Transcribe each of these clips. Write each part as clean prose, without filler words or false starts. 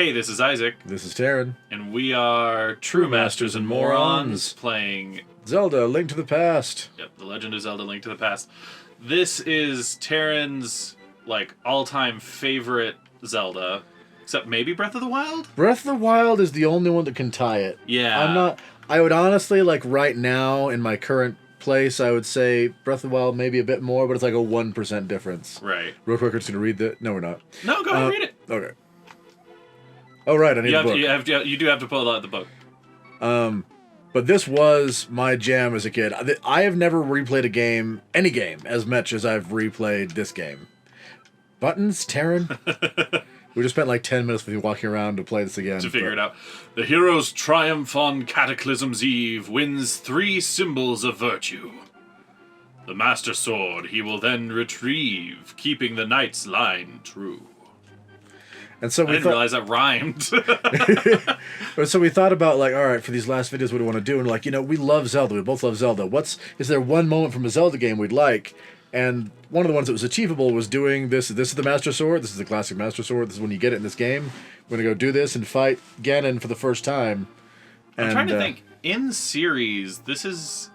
Hey, this is Isaac. This is Tarren. And we are True Masters and Morons playing Zelda, Link to the Past. Yep, The Legend of Zelda, Link to the Past. This is Tarren's, all-time favorite Zelda. Except maybe Breath of the Wild? Breath of the Wild is the only one that can tie it. Yeah. I would honestly, right now, in my current place, I would say Breath of the Wild maybe a bit more, but it's like a 1% difference. Right. Real quick, we're just going to read that. No, we're not. No, go ahead and read it. Okay. Oh, right, I need the book. You do have to pull out the book. But this was my jam as a kid. I have never replayed any game, as much as I've replayed this game. Buttons, Tarren. We just spent 10 minutes with you walking around to play this again. To figure it out. The hero's triumph on Cataclysm's eve wins 3 symbols of virtue. The Master Sword he will then retrieve, keeping the knight's line true. And so I didn't realize that rhymed. So we thought about, all right, for these last videos, what do we want to do? And we love Zelda. We both love Zelda. Is there one moment from a Zelda game we'd like? And one of the ones that was achievable was doing this. This is the Master Sword. This is the classic Master Sword. This is when you get it in this game. We're going to go do this and fight Ganon for the first time. I'm trying to think. In series, this is,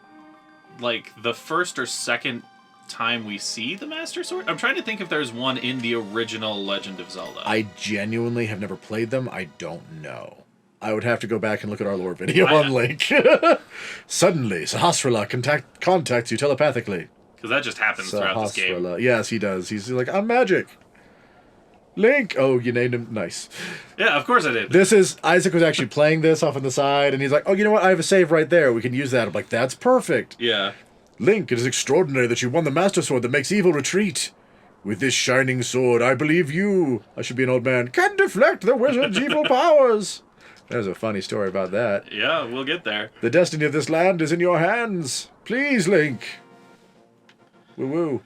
the first or second time we see the Master Sword? I'm trying to think if there's one in the original Legend of Zelda. I genuinely have never played them. I don't know. I would have to go back and look at our lore video on Link. Suddenly, Sahasrara contacts you telepathically. Because that just happens throughout this game. Yes, he does. He's like, I'm magic. Link! Oh, you named him. Nice. Yeah, of course I did. Isaac was actually playing this off on the side, and he's like, oh, you know what? I have a save right there. We can use that. I'm like, that's perfect. Yeah. Link, it is extraordinary that you won the Master Sword that makes evil retreat. With this shining sword, I believe you, I should be an old man, can deflect the wizard's evil powers. There's a funny story about that. Yeah, we'll get there. The destiny of this land is in your hands. Please, Link. Woo-woo.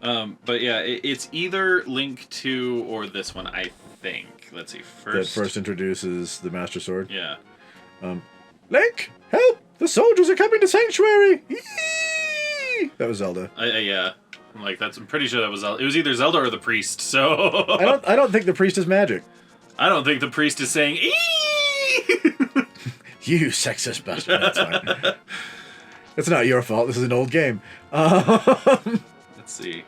But yeah, it's either Link 2 or this one, I think. Let's see, first... That first introduces the Master Sword. Yeah. Link, help! The soldiers are coming to Sanctuary! Yee! That was Zelda. Yeah. I'm pretty sure that was Zelda. It was either Zelda or the priest, so... I don't think the priest is magic. I don't think the priest is saying, eee! You sexist bastard. That's fine. It's not your fault. This is an old game. Let's see.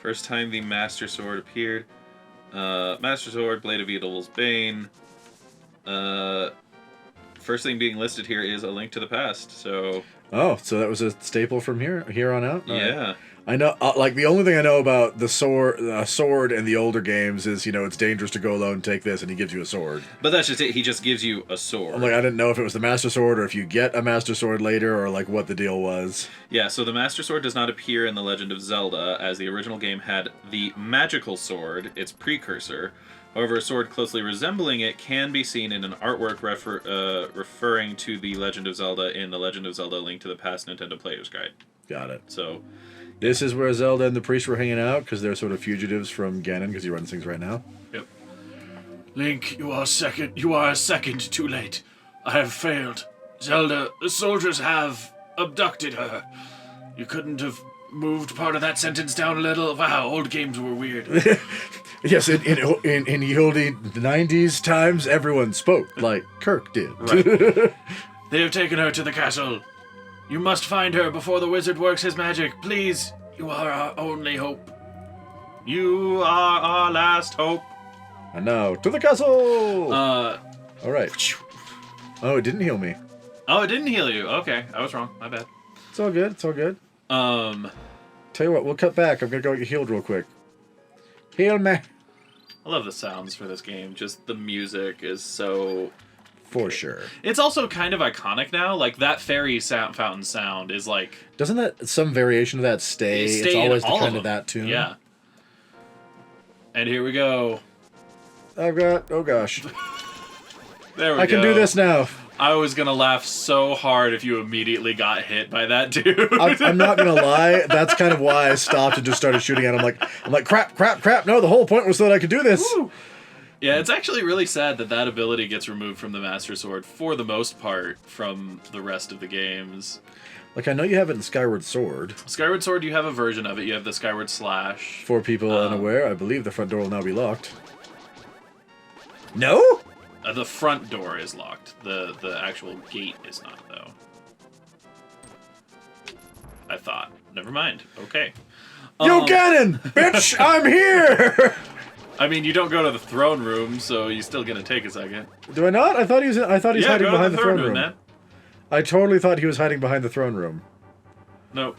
First time the Master Sword appeared. Master Sword, Blade of Evil's Bane. First thing being listed here is A Link to the Past, so... Oh, so that was a staple from here on out? Yeah. Right. I know, the only thing I know about the sword in the older games is, it's dangerous to go alone and take this, and he gives you a sword. But that's just it. He just gives you a sword. I didn't know if it was the Master Sword or if you get a Master Sword later or, what the deal was. Yeah, so the Master Sword does not appear in The Legend of Zelda, as the original game had the Magical Sword, its precursor. However, a sword closely resembling it can be seen in an artwork referring to The Legend of Zelda in The Legend of Zelda Link to the Past Nintendo Player's Guide. Got it. So... This is where Zelda and the priest were hanging out, because they're sort of fugitives from Ganon, because he runs things right now. Yep. Link, you are a second too late. I have failed. Zelda, the soldiers have abducted her. You couldn't have moved part of that sentence down a little? Wow, old games were weird. Yes, in the old 90s times, everyone spoke like Kirk did. Right. They have taken her to the castle. You must find her before the wizard works his magic. Please, you are our only hope. You are our last hope. And now, to the castle! All right. Oh, it didn't heal me. Oh, it didn't heal you. Okay, I was wrong. My bad. It's all good. It's all good. Tell you what, we'll cut back. I'm going to go get healed real quick. Heal me. I love the sounds for this game. Just the music is so... For sure. It's also kind of iconic now. That fairy fountain sound is Doesn't that, some variation of that stay? It's always the kind of that tune. Yeah. And here we go. Oh gosh. There we go. I can do this now. I was going to laugh so hard if you immediately got hit by that dude. I'm not going to lie. That's kind of why I stopped and just started shooting at him. I'm like, crap. No, the whole point was so that I could do this. Woo. Yeah, it's actually really sad that ability gets removed from the Master Sword, for the most part, from the rest of the games. I know you have it in Skyward Sword. Skyward Sword, you have a version of it. You have the Skyward Slash. For people unaware, I believe the front door will now be locked. No? The front door is locked. The actual gate is not, though. I thought. Never mind. Okay. Yo, Ganon! Bitch, I'm here! I mean, you don't go to the throne room, so you're still gonna take a second. Do I not? I thought he was hiding behind the throne room. Man. I totally thought he was hiding behind the throne room. Nope.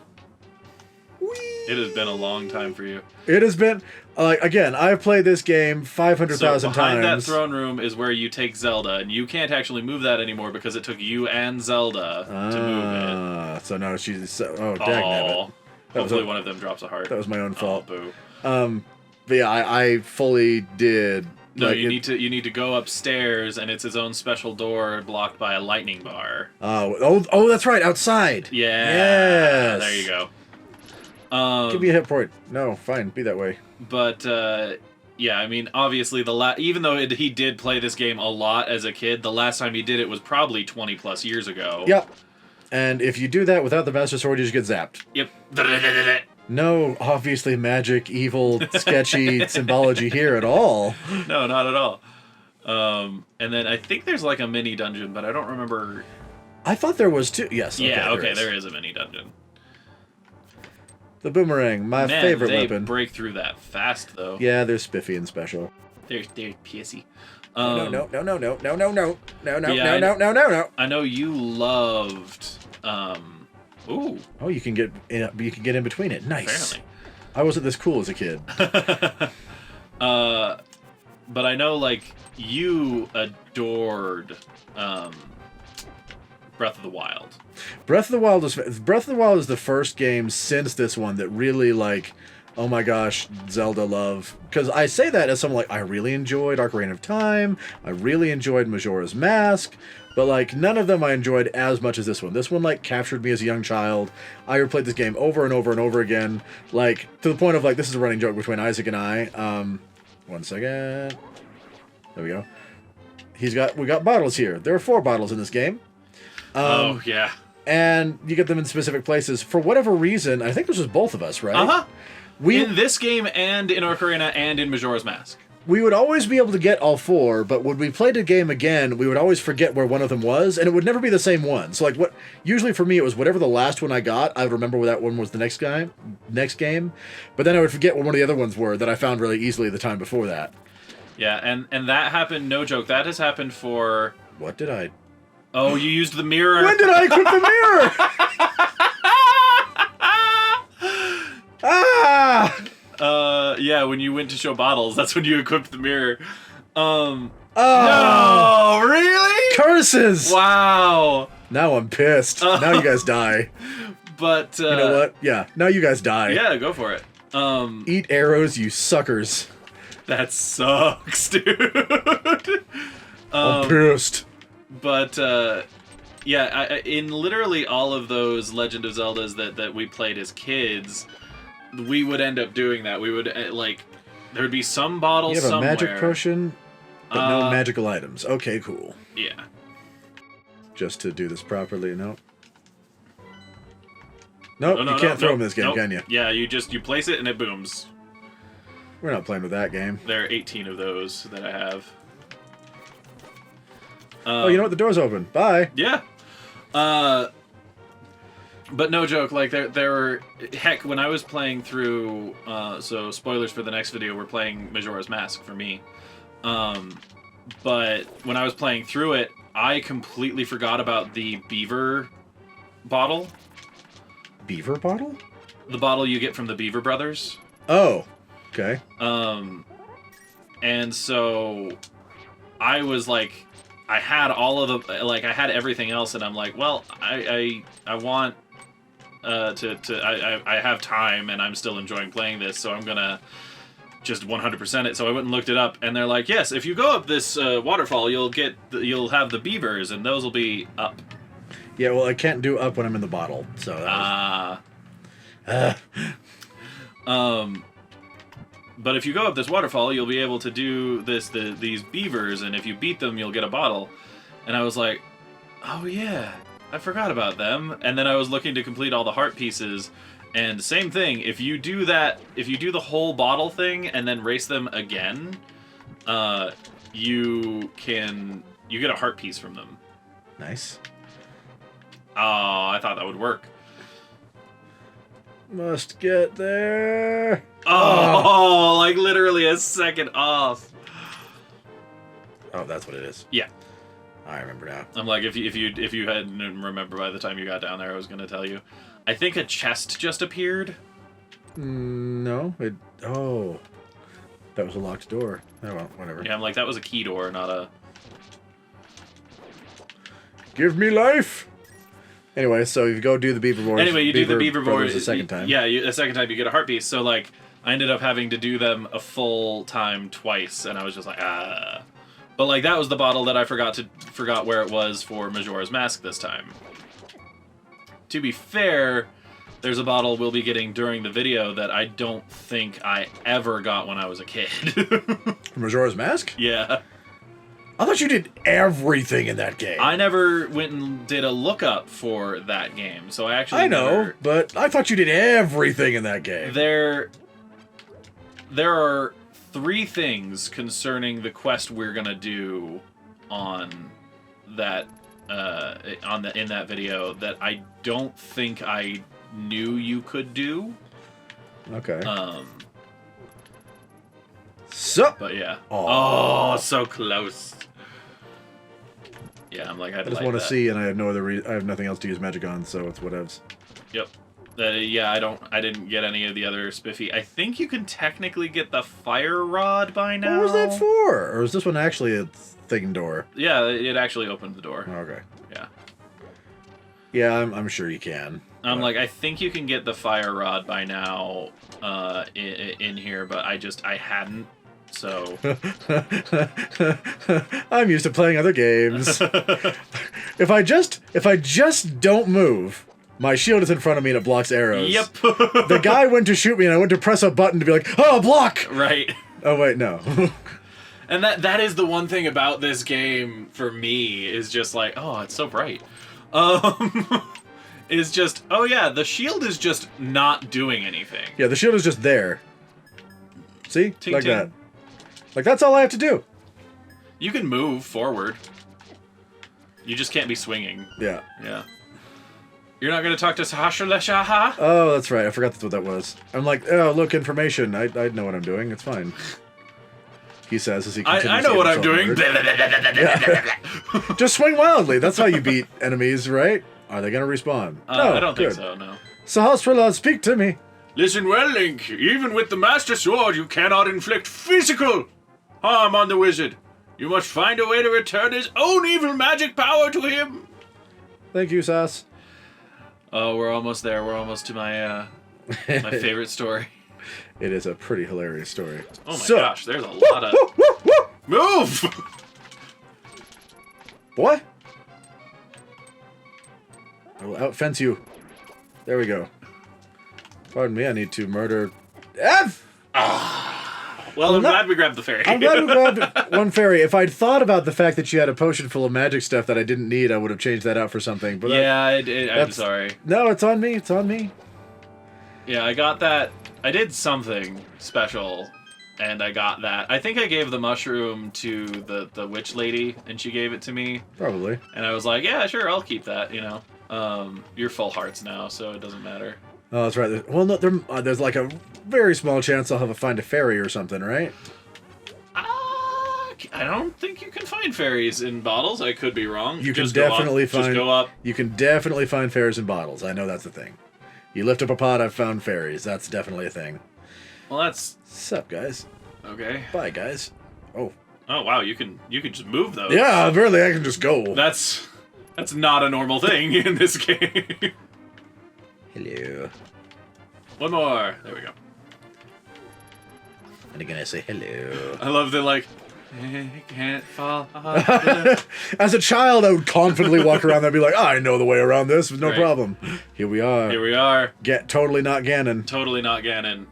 It has been a long time for you. It has been, again, I've played this game 500,000 times. Behind that throne room is where you take Zelda, and you can't actually move that anymore because it took you and Zelda to move it. So now she's... Oh, dagnabbit. Hopefully one of them drops a heart. That was my own fault. Boo. But yeah, I fully did... No, you need to go upstairs, and it's his own special door blocked by a lightning bar. Oh, that's right, outside. Yeah. Yes. There you go. Give me a hit point. No, fine, be that way. But yeah, I mean, obviously even though he did play this game a lot as a kid, the last time he did it was probably 20 plus years ago. Yep. And if you do that without the Master Sword, you just get zapped. Yep. No, obviously magic, evil, sketchy symbology here at all. No, not at all. And then I think there's like a mini dungeon, but I don't remember. I thought there was too. Yes. Okay, there is a mini dungeon. The boomerang, my favorite they weapon. Break through that fast though. Yeah, they're spiffy and special. They're pissy. No. I know you loved. Ooh. Oh, you can get in between it. Nice. Apparently. I wasn't this cool as a kid. But I know like you adored Breath of the Wild. Breath of the Wild is the first game since this one that really like, oh my gosh, Zelda love. Because I say that as someone like, I really enjoyed Ocarina of Time, I really enjoyed Majora's Mask, but like none of them I enjoyed as much as this one. This one like captured me as a young child. I replayed this game over and over and over again, like to the point of like this is a running joke between Isaac and I. 1 second. There we go. We got bottles here. There are 4 bottles in this game. Oh yeah. And you get them in specific places. For whatever reason, I think this was both of us, right? Uh-huh. In this game and in Ocarina and in Majora's Mask. We would always be able to get all 4, but when we played a game again, we would always forget where one of them was, and it would never be the same one. So like usually for me it was whatever the last one I got, I would remember where that one was the next game. But then I would forget what one of the other ones were that I found really easily the time before that. Yeah, and that happened, no joke, that has happened for... What did I... Oh, you used the mirror. When did I equip the mirror? Yeah, when you went to show bottles, that's when you equipped the mirror. Oh, no, really? Curses! Wow. Now I'm pissed. Now you guys die. But you know what? Yeah, now you guys die. Yeah, go for it. Eat arrows, you suckers. That sucks, dude. I'm pissed. But yeah, in literally all of those Legend of Zeldas that we played as kids, we would end up doing that. We would like there would be some bottle somewhere. You have a magic potion, but no magical items. Okay, cool. Yeah. Just to do this properly, no. Nope, you can't throw them in this game, can you? Yeah, you place it and it booms. We're not playing with that game. There are 18 of those that I have. Oh, you know what? The door's open. Bye. Yeah. But no joke, like there were heck when I was playing through. So spoilers for the next video. We're playing Majora's Mask for me. But when I was playing through it, I completely forgot about the beaver bottle. Beaver bottle? The bottle you get from the Beaver Brothers. Oh, okay. And so I was like, I had all of the I had everything else, and I'm like, well, I want I have time, and I'm still enjoying playing this, so I'm gonna just 100% it. So I went and looked it up, and they're like, yes, if you go up this waterfall, you'll have the beavers, and those will be up. Yeah, well, I can't do up when I'm in the bottle, so. But if you go up this waterfall, you'll be able to do these beavers, and if you beat them, you'll get a bottle. And I was like, oh yeah, I forgot about them. And then I was looking to complete all the heart pieces, and same thing. If you do the whole bottle thing and then race them again, you get a heart piece from them. Nice. Oh, I thought that would work. Must get there. Oh, like literally a second off. Oh, that's what it is. Yeah. I remember now. I'm like, if you hadn't remember by the time you got down there, I was gonna tell you. I think a chest just appeared. No, oh, that was a locked door. Oh well, whatever. Yeah, I'm like, that was a key door, not a. Give me life. Anyway, so you go do the beaver boars. Anyway, you do the beaver boars a second time. Yeah, a second time you get a heart piece. So like, I ended up having to do them a full time twice, and I was just like, ah. But like, that was the bottle that I forgot where it was for Majora's Mask this time. To be fair, there's a bottle we'll be getting during the video that I don't think I ever got when I was a kid. Majora's Mask? Yeah. I thought you did everything in that game. I never went and did a lookup for that game, so I actually I know, but I thought you did everything in that game. There are 3 things concerning the quest we're gonna do on that in that video that I don't think I knew you could do. Okay. But yeah. Aww. Oh, so close. Yeah, I'm like, I just want to see, and I have no other. I have nothing else to use magic on, so it's whatevs. Yep. Yeah, I didn't get any of the other spiffy. I think you can technically get the fire rod by now. What was that for? Or is this one actually a thing door? Yeah, it actually opened the door. Okay. Yeah. Yeah, I'm sure you can. I'm like, I think you can get the fire rod by now in here, but I hadn't. So I'm used to playing other games. If I just don't move, my shield is in front of me and it blocks arrows. Yep. The guy went to shoot me and I went to press a button to be like, oh, block! Right. Oh, wait, no. And that is the one thing about this game for me is just like, oh, it's so bright. Is just, oh yeah, the shield is just not doing anything. Yeah, the shield is just there. See? Ting, like ting. that. Like, that's all I have to do. You can move forward. You just can't be swinging. Yeah. Yeah. You're not going to talk to Sahasha Leshaha? Oh, that's right. I forgot that's what that was. I'm like, oh, look, information. I know what I'm doing. It's fine. He says as he continues I know to what get I'm doing. Yeah. Just swing wildly. That's how you beat enemies, right? Are they going to respawn? No, I don't good. think so, no. Sahasrara, speak to me. Listen well, Link. Even with the Master Sword, you cannot inflict physical harm on the wizard. You must find a way to return his own evil magic power to him. Thank you, Sass. Oh, we're almost there. We're almost to my my favorite story. It is a pretty hilarious story. Oh my gosh, there's a lot of... Move! What? I will outfence you. There we go. Pardon me, I need to murder... F! Well, I'm glad we grabbed the fairy. I'm glad we grabbed one fairy. If I'd thought about the fact that you had a potion full of magic stuff that I didn't need, I would have changed that out for something. But yeah, I'm sorry. No, it's on me. It's on me. Yeah, I got that. I did something special, and I got that. I think I gave the mushroom to the witch lady, and she gave it to me. Probably. And I was like, yeah, sure, I'll keep that, you know. You're full hearts now, so it doesn't matter. Oh, that's right. Well, no, there's like a very small chance I'll find a fairy or something, right? I don't think you can find fairies in bottles. I could be wrong. You can Just definitely find. Just go up. You can definitely find fairies in bottles. I know that's a thing. You lift up a pot, I've found fairies. That's definitely a thing. Well, that's... Sup, guys? Okay. Bye, guys. Oh. Oh, wow, you can just move those. Yeah, apparently I can just go. That's not a normal thing in this game. Hello. One more. There we go. And again, I say hello. I love the, like, can't fall off. As a child, I would confidently walk around there and be like, I know the way around this, no problem. Here we are. Here we are. Get totally not Ganon. Totally not Ganon.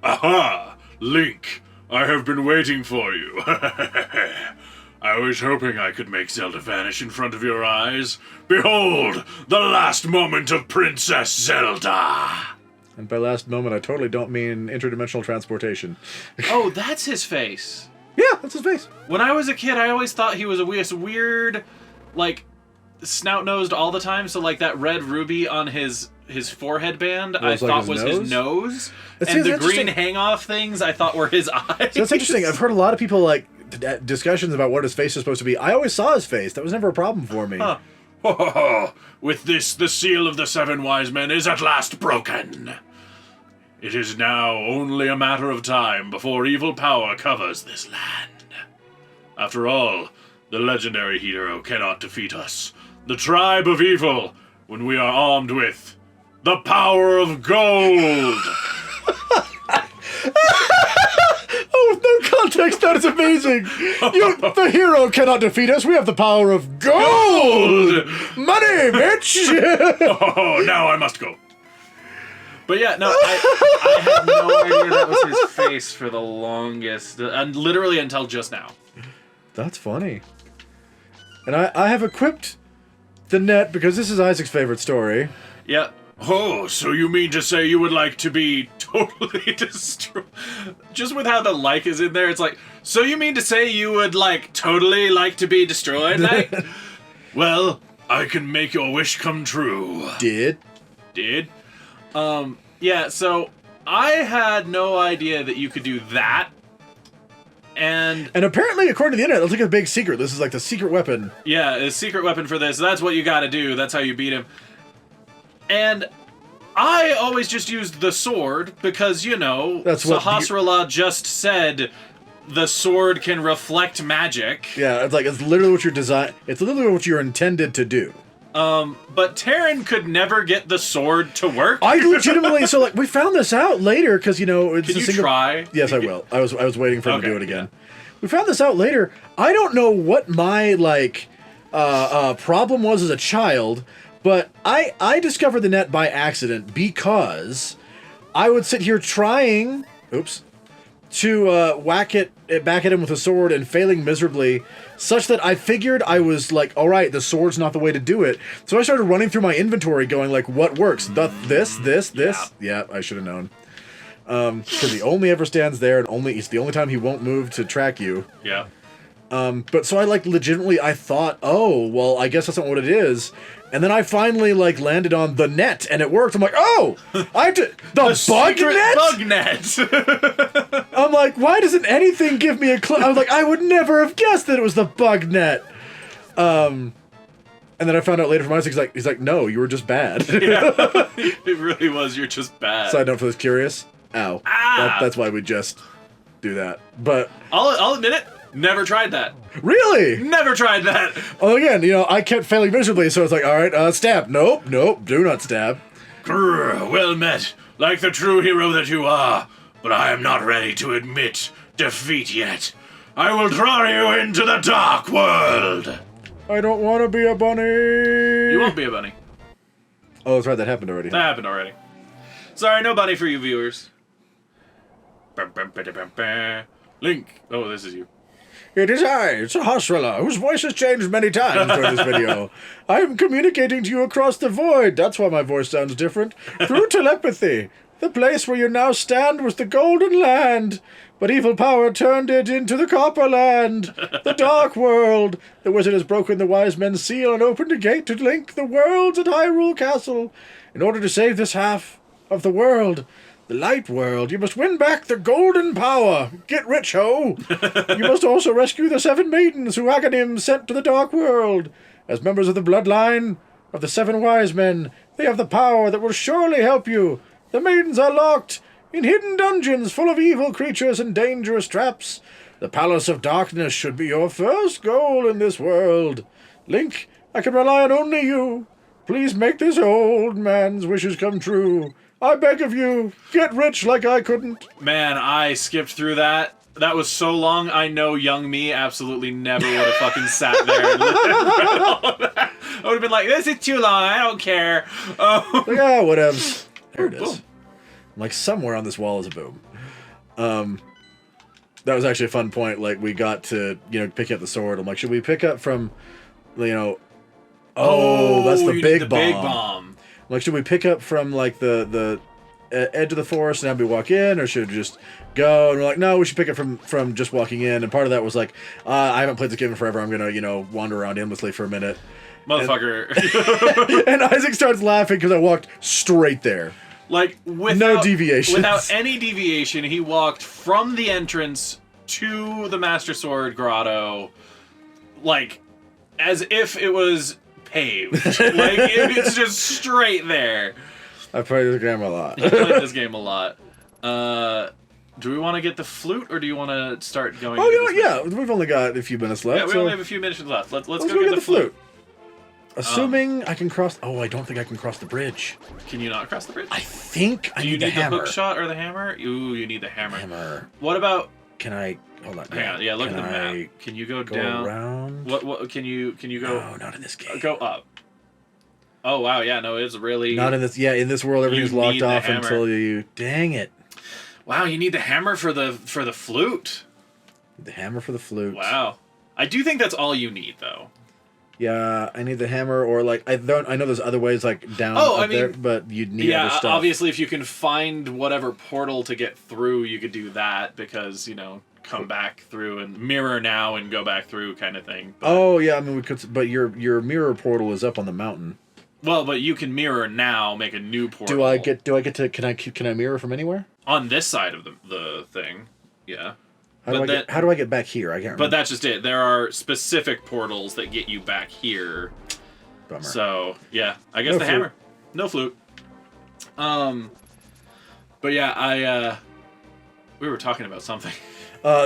Aha! Link, I have been waiting for you. I was hoping I could make Zelda vanish in front of your eyes. Behold, the last moment of Princess Zelda! And by last moment, I totally don't mean interdimensional transportation. Oh, that's his face. Yeah, that's his face. When I was a kid, I always thought he was a weird, like, snout-nosed all the time. So, like, that red ruby on his forehead band, I thought was his nose. And the green hang-off things, I thought were his eyes. So that's interesting. I've heard a lot of people, like, discussions about what his face is supposed to be. I always saw his face. That was never a problem for me. Huh. Ho, ho, ho. With this, the seal of the 7 wise men is at last broken. It is now only a matter of time before evil power covers this land. After all, the legendary hero cannot defeat us. The tribe of evil, when we are armed with the power of gold. Oh, with no context, that is amazing. The hero cannot defeat us. We have the power of gold. Money, bitch. Oh, now I must go. But yeah, no, I had no idea that was his face for the longest, and literally until just now. That's funny. And I have equipped the net because this is Isaac's favorite story. Yeah. Oh, so you mean to say you would like to be totally destroyed? Just with how the like is in there, it's like, so you mean to say you would, like, totally like to be destroyed, like? Well, I can make your wish come true. Did? Yeah, so I had no idea that you could do that. And apparently, according to the internet, that's like a big secret. This is like the secret weapon. Yeah, a secret weapon for this. That's what you gotta do. That's how you beat him. And I always just used the sword because, you know, Sahasrahla just said the sword can reflect magic. Yeah, it's literally what you're it's literally what you're intended to do. But Tarren could never get the sword to work. I legitimately, so like, we found this out later, because, you know, it's Can you try? Yes, I will. I was waiting for him to do it again. Yeah. We found this out later. I don't know what my, like, problem was as a child, but I discovered the net by accident because I would sit here trying, to whack it back at him with a sword and failing miserably, such that I figured I was like, all right, the sword's not the way to do it. So I started running through my inventory going like, what works? This. Yeah, I should have known. Because he only ever stands there, and it's the only time he won't move to track you. Yeah. But so I like legitimately, I thought, oh, well, I guess that's not what it is. And then I finally like landed on the net, and it worked. I'm like, oh, I have to the bug net. Bug net. I'm like, why doesn't anything give me a clue? I was like, I would never have guessed that it was the bug net. And then I found out later from Isaac, he's like, no, you were just bad. Yeah, it really was. You're just bad. Side note for those curious. Ow. That's why we just do that. But I'll admit it. Never tried that. Really? Never tried that. Well, again, you know, I kept failing miserably, so it's like, all right, stab. Nope, do not stab. Grr, well met, like the true hero that you are, but I am not ready to admit defeat yet. I will draw you into the dark world. I don't want to be a bunny. You won't be a bunny. Oh, that's right, that happened already. That happened already. Sorry, no bunny for you viewers. Link. Oh, this is you. It is I, Sahasrahla, whose voice has changed many times during this video. I am communicating to you across the void. That's why my voice sounds different. Through telepathy. The place where you now stand was the Golden Land, but evil power turned it into the Copper Land, the Dark World. The wizard has broken the wise men's seal and opened a gate to link the worlds at Hyrule Castle. In order to save this half of the world, the light world, you must win back the golden power. Get rich, ho! You must also rescue the 7 maidens who Aghanim sent to the dark world. As members of the bloodline of the 7 wise men, they have the power that will surely help you. The maidens are locked in hidden dungeons full of evil creatures and dangerous traps. The Palace of Darkness should be your first goal in this world. Link, I can rely on only you. Please make this old man's wishes come true. I beg of you, get rich like I couldn't. Man, I skipped through that. That was so long, I know young me absolutely never would have fucking sat there and read all of that. I would have been like, this is too long, I don't care. Yeah, whatevs. There it is. Like, somewhere on this wall is a boom. That was actually a fun point. Like, we got to, you know, pick up the sword. I'm like, should we pick up from, you know... Oh, that's the big bomb. Big bomb. Like, should we pick up from, like, the edge of the forest and have me walk in, or should we just go? And we're like, no, we should pick it from just walking in. And part of that was like, I haven't played this game in forever. I'm gonna wander around aimlessly for a minute. Motherfucker. And Isaac starts laughing because I walked straight there. Like, without, no deviations. Without any deviation, he walked from the entrance to the Master Sword Grotto, like, as if it was paved. Like, it's just straight there. I played this game a lot. You played this game a lot. Do we want to get the flute, or do you want to start going? We've only got a few minutes left. Yeah, we only have a few minutes left. Let's go get the flute. Assuming I can cross... Oh, I don't think I can cross the bridge. Can you not cross the bridge? I think I need the hammer. Do you need the hook shot or the hammer? Ooh, you need the hammer. Hammer. What about... Can I... Hold on. Hang on. Yeah, look at the map. Can you go down? Around? What? Can you go... No, not in this game. Go up. Oh, wow. Yeah, no, it's really... Not in this... Yeah, in this world, everything's locked off until you... Dang it. Wow, you need the hammer for the flute. The hammer for the flute. Wow. I do think that's all you need, though. Yeah, I need the hammer, or like I know there's other ways like down there, but you'd need other stuff. Obviously, if you can find whatever portal to get through, you could do that because come back through and mirror now and go back through kind of thing. But, I mean we could, but your mirror portal is up on the mountain. Well, but you can mirror now, make a new portal. Do I get to? Can I mirror from anywhere? On this side of the thing, yeah. How do I get back here? I can't remember. But that's just it. There are specific portals that get you back here. Bummer. So, yeah. I guess the hammer. No flute. But yeah, we were talking about something.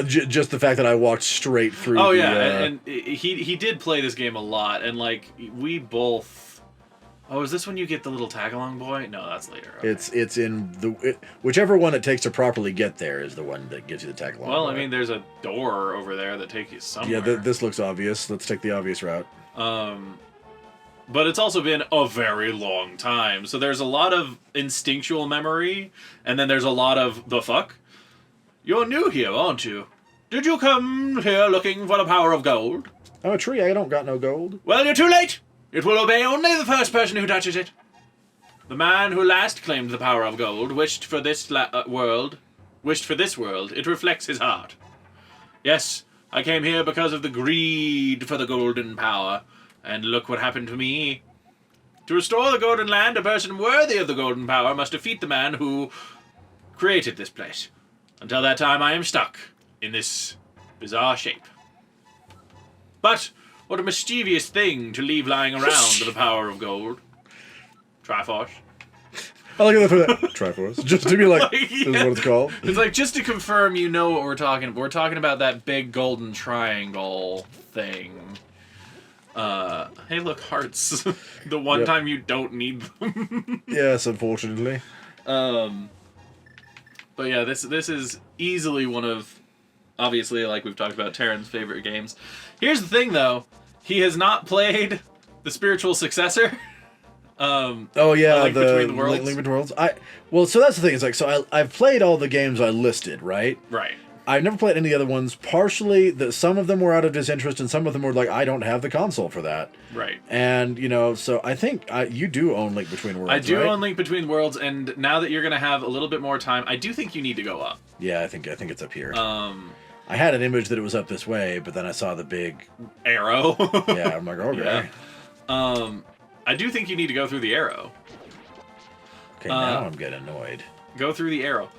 Just the fact that I walked straight through. Oh, yeah. And he did play this game a lot. And, like, we both... Oh, is this when you get the little tag-along boy? No, that's later. Okay. It's in whichever one it takes to properly get there is the one that gives you the tag-along boy. Well, I mean, there's a door over there that takes you somewhere. Yeah, this looks obvious. Let's take the obvious route. But it's also been a very long time. So there's a lot of instinctual memory, and then there's a lot of, the fuck? You're new here, aren't you? Did you come here looking for the power of gold? I'm a tree. I don't got no gold. Well, you're too late. It will obey only the first person who touches it. The man who last claimed the power of gold wished for this world. It reflects his heart. Yes, I came here because of the greed for the golden power, and look what happened to me. To restore the golden land, a person worthy of the golden power must defeat the man who created this place. Until that time, I am stuck in this bizarre shape. But what a mischievous thing to leave lying around the power of gold. Triforce. I like that for that. Triforce. Just to be like, this is what it's called. It's like, just to confirm you know what we're talking about. We're talking about that big golden triangle thing. Hey, look, hearts. The one time you don't need them. Yes, unfortunately. But yeah, this is easily one of, obviously, like we've talked about, Tarren's favorite games. Here's the thing, though. He has not played the spiritual successor. Link Between the Worlds. Link Between Worlds. So that's the thing. It's like, so I've played all the games I listed, right? Right. I've never played any of the other ones. Partially, some of them were out of disinterest, and some of them were like, I don't have the console for that. Right. And, so I think you do own Link Between Worlds, I do right? own Link Between Worlds, and now that you're going to have a little bit more time, I do think you need to go up. Yeah, I think it's up here. I had an image that it was up this way, but then I saw the big... arrow. Yeah, I'm like, okay. Yeah. I do think you need to go through the arrow. Okay, now I'm getting annoyed. Go through the arrow.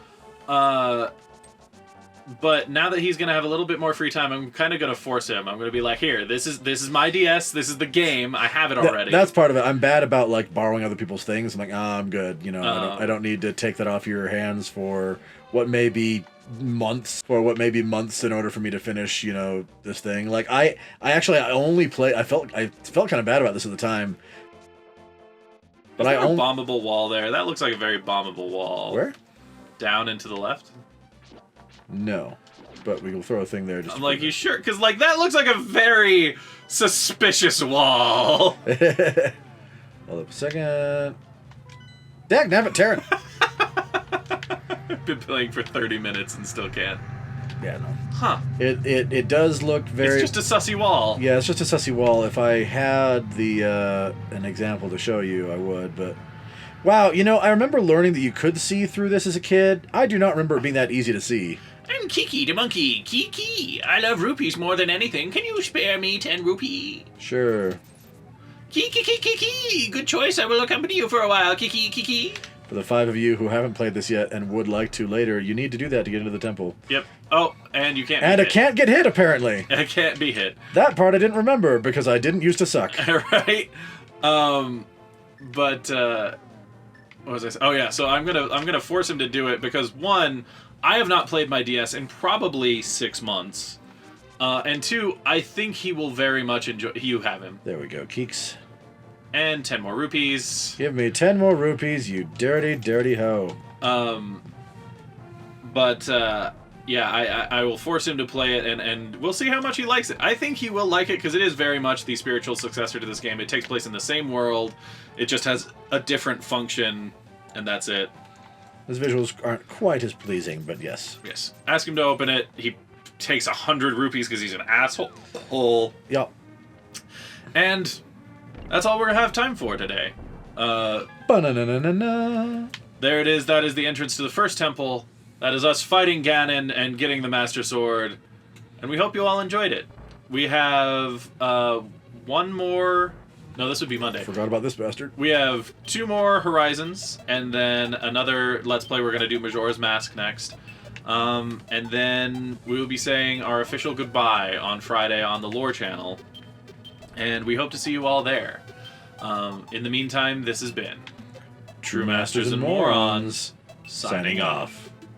But now that he's going to have a little bit more free time, I'm kind of going to force him. I'm going to be like, here, this is my DS, this is the game, I have it already. That's part of it. I'm bad about, like, borrowing other people's things. I'm like, I'm good. I don't need to take that off your hands for what may be months in order for me to finish, this thing. Like, I only play, I felt kind of bad about this at the time. But is there a bombable wall there? That looks like a very bombable wall. Where? Down and to the left? No. But we will throw a thing there. I'm like, you sure? Because, like, that looks like a very suspicious wall. Hold up a second. Dagnabbit, Tarren. I've been playing for 30 minutes and still can't. Yeah, no. Huh. It does look very... It's just a sussy wall. Yeah, it's just a sussy wall. If I had an example to show you, I would, but... Wow, I remember learning that you could see through this as a kid. I do not remember it being that easy to see. I'm Kiki the monkey. Kiki. I love rupees more than anything. Can you spare me 10 rupee? Sure. Kiki, Kiki, Kiki. Good choice. I will accompany you for a while. Kiki, Kiki. For the 5 of you who haven't played this yet and would like to later, you need to do that to get into the temple. Yep. Oh, and you can't. And it can't get hit, apparently. It can't be hit. That part I didn't remember because I didn't used to suck. Right. But what was I saying? Oh yeah. So I'm gonna force him to do it because one, I have not played my DS in probably 6 months, and two, I think he will very much enjoy. You have him. There we go, Keeks. And 10 more rupees. Give me 10 more rupees, you dirty, dirty hoe. Yeah, I will force him to play it, and we'll see how much he likes it. I think he will like it, because it is very much the spiritual successor to this game. It takes place in the same world. It just has a different function, and that's it. His visuals aren't quite as pleasing, but yes. Yes. Ask him to open it. He takes 100 rupees because he's an asshole. Yup. And that's all we're going to have time for today. Ba-na-na-na-na-na. There it is. That is the entrance to the first temple. That is us fighting Ganon and getting the Master Sword. And we hope you all enjoyed it. We have one more... No, this would be Monday. Forgot about this bastard. We have 2 more Horizons, and then another Let's Play. We're going to do Majora's Mask next. And then we will be saying our official goodbye on Friday on the Lore channel. And we hope to see you all there. In the meantime, this has been True Masters and Morons, signing off.